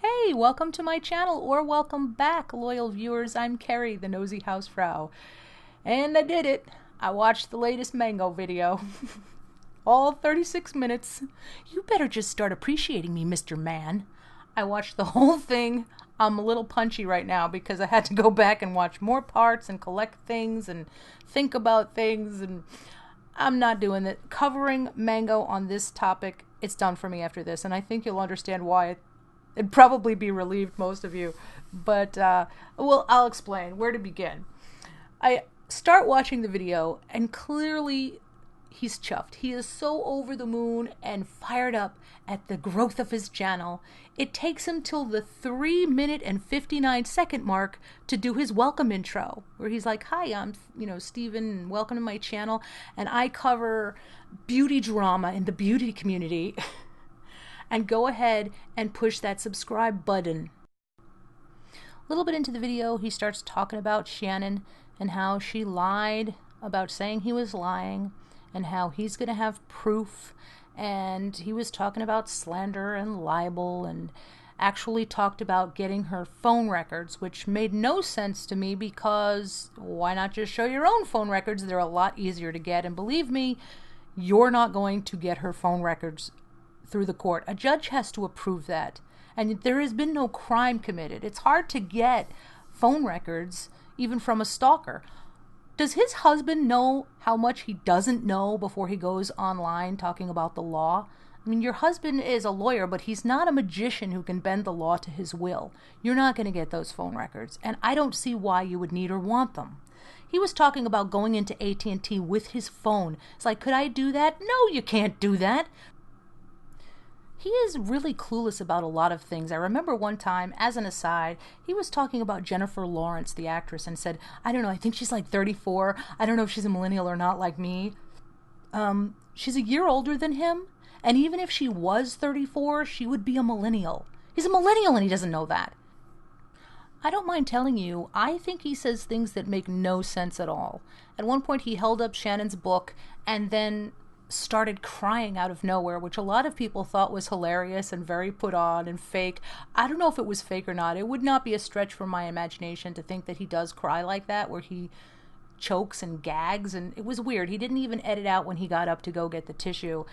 Hey, welcome to my channel, or welcome back, loyal viewers. I'm Carrie, the nosy housefrau. And I did it. I watched the latest mango video. All 36 minutes. You better just start appreciating me, Mr. Man. I watched the whole thing. I'm a little punchy right now because I had to go back and watch more parts and collect things and think about things, and I'm not doing that. Covering mango on this topic, it's done for me after this, and I think you'll understand why. It'd probably be relieved, most of you. But, well, I'll explain where to begin. I start watching the video, and clearly he's chuffed. He is so over the moon and fired up at the growth of his channel. It takes him till the 3-minute and 59-second mark to do his welcome intro, where he's like, hi, I'm, Steven, and welcome to my channel, and I cover beauty drama in the beauty community. And go ahead and push that subscribe button. A little bit into the video, he starts talking about Channon and how she lied about saying he was lying and how he's going to have proof. And he was talking about slander and libel and actually talked about getting her phone records, which made no sense to me because why not just show your own phone records? They're a lot easier to get. And believe me, you're not going to get her phone records through the court. A judge has to approve that. And there has been no crime committed. It's hard to get phone records even from a stalker. Does his husband know how much he doesn't know before he goes online talking about the law? I mean, your husband is a lawyer, but he's not a magician who can bend the law to his will. You're not going to get those phone records, and I don't see why you would need or want them. He was talking about going into AT&T with his phone. It's like, could I do that? No, you can't do that. He is really clueless about a lot of things. I remember one time, as an aside, he was talking about Jennifer Lawrence, the actress, and said, I don't know, I think she's like 34. I don't know if she's a millennial or not like me. She's a year older than him, and even if she was 34, she would be a millennial. He's a millennial and he doesn't know that. I don't mind telling you, I think he says things that make no sense at all. At one point, he held up Shannon's book and then started crying out of nowhere, which a lot of people thought was hilarious and very put on and fake. I don't know if it was fake or not. It would not be a stretch for my imagination to think that he does cry like that, where he chokes and gags, and it was weird. He didn't even edit out when he got up to go get the tissue.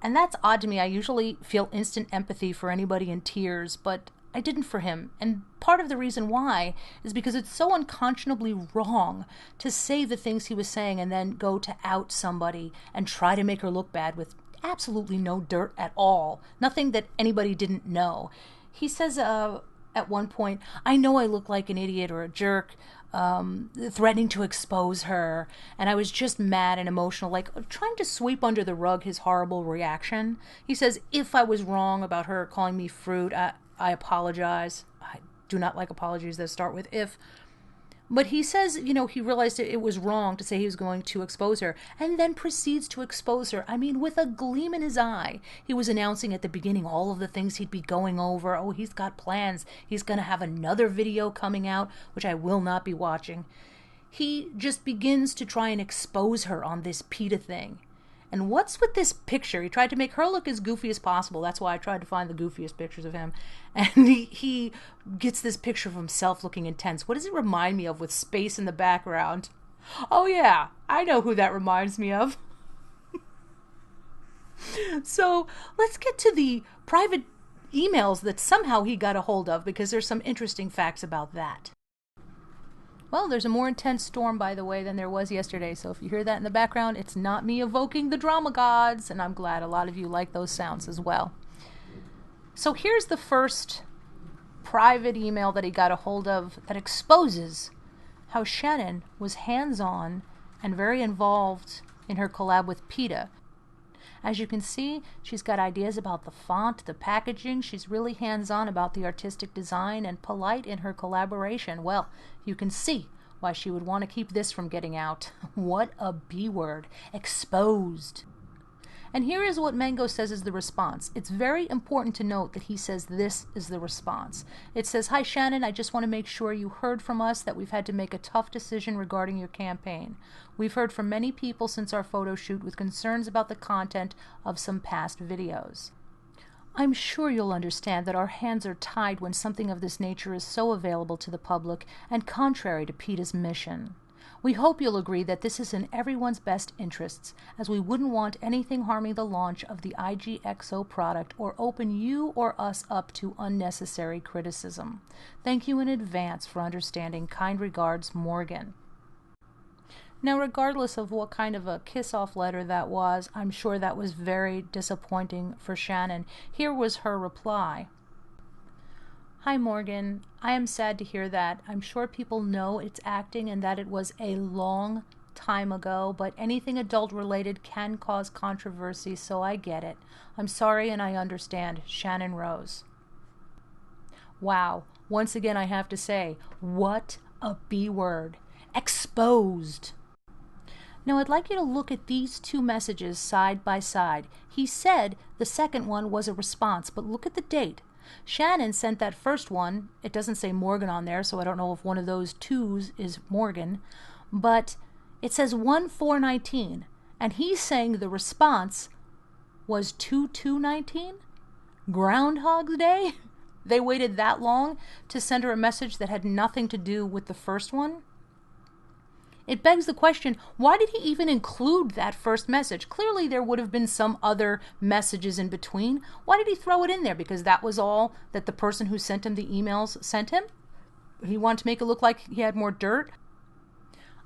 And that's odd to me. I usually feel instant empathy for anybody in tears, but I didn't for him. And part of the reason why is because it's so unconscionably wrong to say the things he was saying and then go to out somebody and try to make her look bad with absolutely no dirt at all. Nothing that anybody didn't know. He says at one point, I know I look like an idiot or a jerk, threatening to expose her, and I was just mad and emotional, like trying to sweep under the rug his horrible reaction. He says, if I was wrong about her calling me fruit, I apologize. I do not like apologies that start with if. But he says, he realized it was wrong to say he was going to expose her, and then proceeds to expose her. I mean, with a gleam in his eye. He was announcing at the beginning all of the things he'd be going over. Oh, he's got plans. He's going to have another video coming out, which I will not be watching. He just begins to try and expose her on this PETA thing. And what's with this picture? He tried to make her look as goofy as possible. That's why I tried to find the goofiest pictures of him. And he gets this picture of himself looking intense. What does it remind me of with space in the background? Oh yeah, I know who that reminds me of. So let's get to the private emails that somehow he got a hold of, because there's some interesting facts about that. Well, there's a more intense storm, by the way, than there was yesterday, so if you hear that in the background, it's not me evoking the drama gods, and I'm glad a lot of you like those sounds as well. So here's the first private email that he got a hold of that exposes how Channon was hands-on and very involved in her collab with PETA. As you can see, she's got ideas about the font, the packaging. She's really hands-on about the artistic design and polite in her collaboration. Well, you can see why she would want to keep this from getting out. What a B word. Exposed. And here is what Mango says is the response. It's very important to note that he says this is the response. It says, hi Channon, I just want to make sure you heard from us that we've had to make a tough decision regarding your campaign. We've heard from many people since our photo shoot with concerns about the content of some past videos. I'm sure you'll understand that our hands are tied when something of this nature is so available to the public and contrary to PETA's mission. We hope you'll agree that this is in everyone's best interests, as we wouldn't want anything harming the launch of the IGXO product or open you or us up to unnecessary criticism. Thank you in advance for understanding. Kind regards, Morgan. Now, regardless of what kind of a kiss-off letter that was, I'm sure that was very disappointing for Channon. Here was her reply. Hi, Morgan. I am sad to hear that. I'm sure people know it's acting and that it was a long time ago, but anything adult-related can cause controversy, so I get it. I'm sorry and I understand. Channon Rose. Wow. Once again, I have to say, what a B-word. Exposed. Now, I'd like you to look at these two messages side by side. He said the second one was a response, but look at the date. Channon sent that first one. It doesn't say Morgan on there, so I don't know if one of those twos is Morgan, but it says 1/4/19, and he's saying the response was 2/2/19? Groundhog's Day? They waited that long to send her a message that had nothing to do with the first one? It begs the question, why did he even include that first message? Clearly there would have been some other messages in between. Why did he throw it in there? Because that was all that the person who sent him the emails sent him? He wanted to make it look like he had more dirt?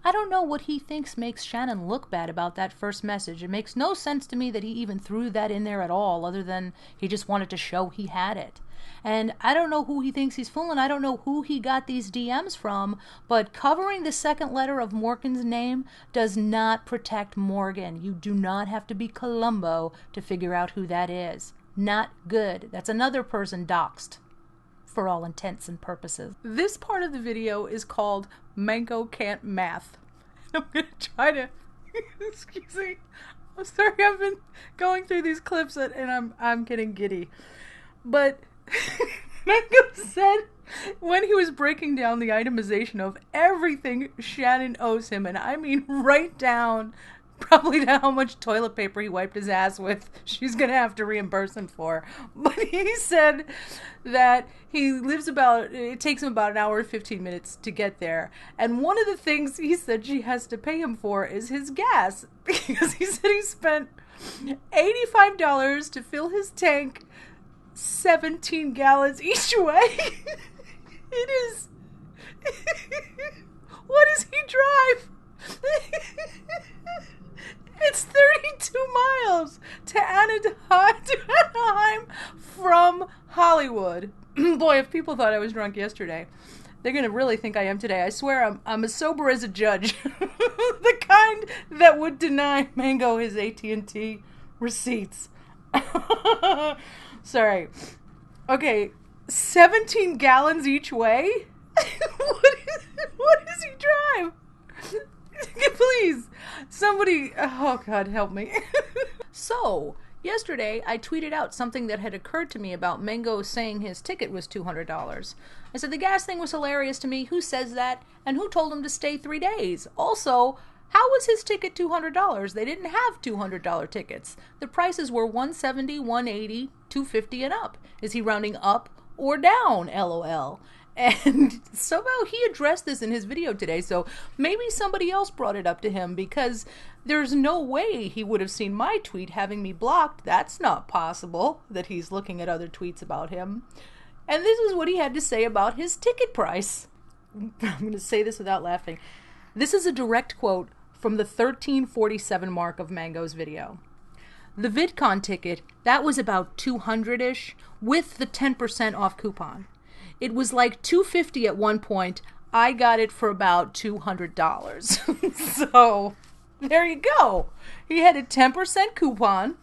I don't know what he thinks makes Channon look bad about that first message. It makes no sense to me that he even threw that in there at all, other than he just wanted to show he had it. And I don't know who he thinks he's fooling. I don't know who he got these DMs from, but covering the second letter of Morgan's name does not protect Morgan. You do not have to be Columbo to figure out who that is. Not good. That's another person doxed, for all intents and purposes. This part of the video is called Mango Can't Math. I'm going to try to... Excuse me. I'm sorry, I've been going through these clips and I'm getting giddy. But... Mango said when he was breaking down the itemization of everything Channon owes him, and I mean right down probably to how much toilet paper he wiped his ass with, she's gonna have to reimburse him for. But he said that it takes him about an hour and 15 minutes to get there, and one of the things he said she has to pay him for is his gas, because he said he spent $85 to fill his tank 17 gallons each way. It is... What does he drive? It's 32 miles to Anaheim from Hollywood. Boy, if people thought I was drunk yesterday, they're going to really think I am today. I swear I'm as sober as a judge. The kind that would deny Mango his AT&T receipts. Sorry. Okay, 17 gallons each way? What does he drive? Please, somebody, oh God, help me. So, yesterday I tweeted out something that had occurred to me about Mango saying his ticket was $200. I said the gas thing was hilarious to me. Who says that? And who told him to stay 3 days? Also, how was his ticket $200? They didn't have $200 tickets. The prices were $170, $180, $250 and up. Is he rounding up or down? LOL. And somehow he addressed this in his video today, so maybe somebody else brought it up to him, because there's no way he would have seen my tweet having me blocked. That's not possible that he's looking at other tweets about him. And this is what he had to say about his ticket price. I'm going to say this without laughing. This is a direct quote from the 1347 mark of Mango's video. The VidCon ticket, that was about $200-ish with the 10% off coupon. It was like $250 at one point. I got it for about $200. So there you go. He had a 10% coupon.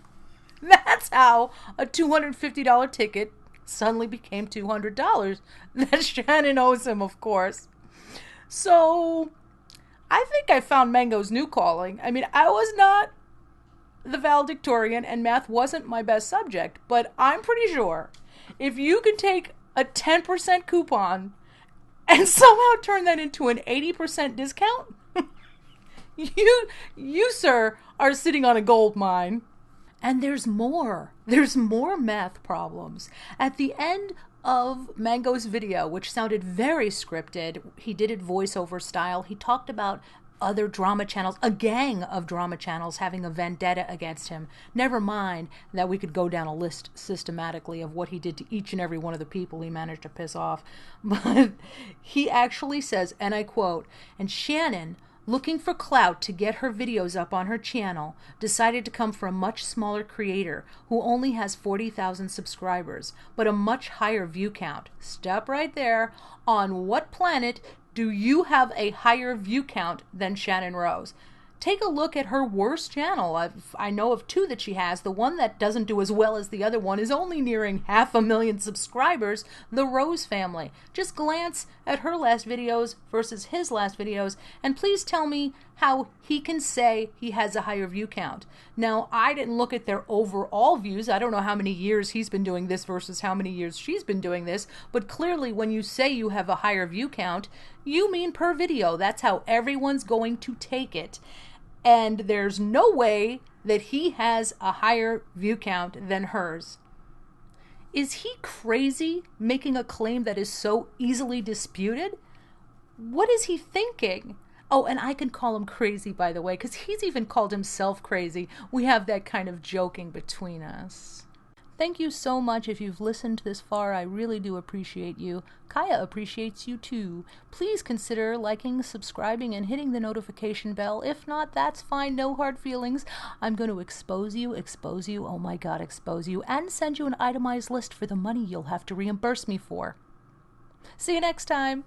That's how a $250 ticket suddenly became $200. That Channon owes him, of course. So I think I found Mango's new calling. I mean, I was not the valedictorian and math wasn't my best subject, but I'm pretty sure if you could take a 10% coupon and somehow turn that into an 80% discount, you, sir, are sitting on a gold mine. And there's more. There's more math problems. At the end of Mango's video, which sounded very scripted, he did it voiceover style. He talked about other drama channels, a gang of drama channels having a vendetta against him. Never mind that we could go down a list systematically of what he did to each and every one of the people he managed to piss off. But he actually says, and I quote, "And Channon, looking for clout to get her videos up on her channel, decided to come for a much smaller creator who only has 40,000 subscribers, but a much higher view count." Stop right there. On what planet do you have a higher view count than Channon Rose? Take a look at her worst channel. I know of two that she has. The one that doesn't do as well as the other one is only nearing 500,000 subscribers, the Rose family. Just glance at her last videos versus his last videos, and please tell me how he can say he has a higher view count. Now, I didn't look at their overall views. I don't know how many years he's been doing this versus how many years she's been doing this, but clearly when you say you have a higher view count, you mean per video. That's how everyone's going to take it. And there's no way that he has a higher view count than hers. Is he crazy making a claim that is so easily disputed? What is he thinking? Oh, and I can call him crazy, by the way, because he's even called himself crazy. We have that kind of joking between us. Thank you so much if you've listened this far. I really do appreciate you. Kaya appreciates you too. Please consider liking, subscribing, and hitting the notification bell. If not, that's fine. No hard feelings. I'm going to expose you, oh my God, expose you, and send you an itemized list for the money you'll have to reimburse me for. See you next time.